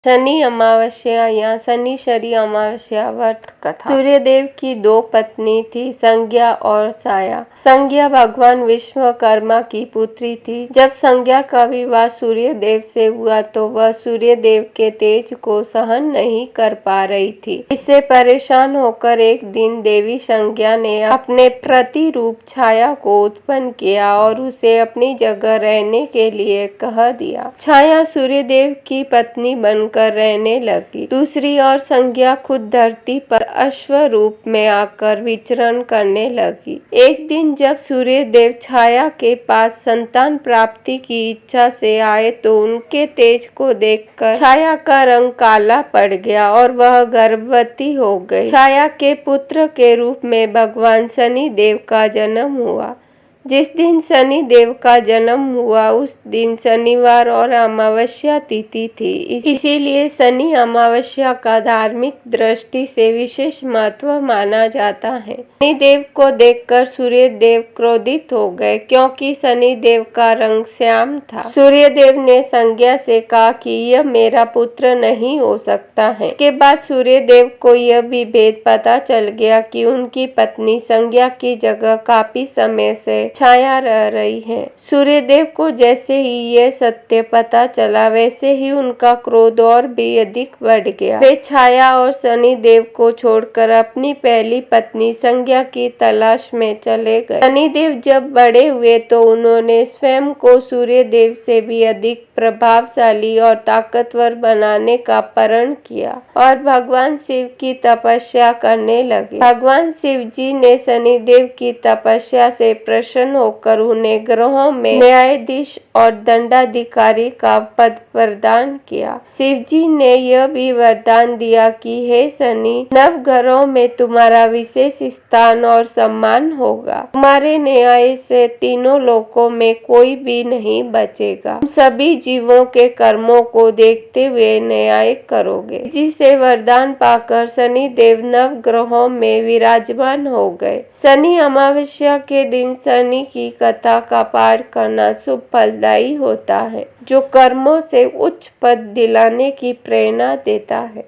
शनि अमावस्या या शनिश्चरी अमावस्या व्रत कथा। सूर्यदेव की दो पत्नी थी, संज्ञा और साया। संज्ञा भगवान विश्वकर्मा की पुत्री थी। जब संज्ञा का विवाह सूर्यदेव से हुआ तो वह सूर्यदेव के तेज को सहन नहीं कर पा रही थी। इससे परेशान होकर एक दिन देवी संज्ञा ने अपने प्रतिरूप छाया को उत्पन्न किया और उसे अपनी जगह रहने के लिए कह दिया। छाया सूर्यदेव की पत्नी बन कर रहने लगी। दूसरी ओर संज्ञा खुद धरती पर अश्व रूप में आकर विचरण करने लगी। एक दिन जब सूर्यदेव छाया के पास संतान प्राप्ति की इच्छा से आए तो उनके तेज को देखकर छाया का रंग काला पड़ गया और वह गर्भवती हो गई। छाया के पुत्र के रूप में भगवान शनि देव का जन्म हुआ। जिस दिन शनि देव का जन्म हुआ उस दिन शनिवार और अमावस्या तिथि थी। इसीलिए शनि अमावस्या का धार्मिक दृष्टि से विशेष महत्व माना जाता है। शनि देव को देखकर सूर्य देव क्रोधित हो गए क्योंकि शनि देव का रंग श्याम था। सूर्य देव ने संज्ञा से कहा कि यह मेरा पुत्र नहीं हो सकता है। इसके बाद सूर्य देव को यह भी भेद पता चल गया कि उनकी पत्नी संज्ञा की जगह काफी समय से छाया रह रही है। सूर्यदेव को जैसे ही यह सत्य पता चला वैसे ही उनका क्रोध और भी अधिक बढ़ गया। वे छाया और शनि देव को छोड़कर अपनी पहली पत्नी संज्ञा की तलाश में चले गए। शनि देव जब बड़े हुए तो उन्होंने स्वयं को सूर्यदेव से भी अधिक प्रभावशाली और ताकतवर बनाने का प्रण किया और भगवान शिव की तपस्या करने लगे। भगवान शिव जी ने शनि देव की तपस्या से प्रसन्न होकर उन्हें ग्रहों में न्यायाधीश और दंडाधिकारी का पद प्रदान किया। शिव जी ने यह भी वरदान दिया कि हे शनि, नव ग्रहों में तुम्हारा विशेष स्थान और सम्मान होगा। तुम्हारे न्याय से तीनों लोकों में कोई भी नहीं बचेगा। तुम सभी जीवों के कर्मों को देखते हुए न्याय करोगे। जिसे वरदान पाकर शनि देव नव ग्रहों में विराजमान हो गए। शनि अमावस्या के दिन शनि की कथा का पाठ करना शुभ फलदायी होता है, जो कर्मों से उच्च पद दिलाने की प्रेरणा देता है।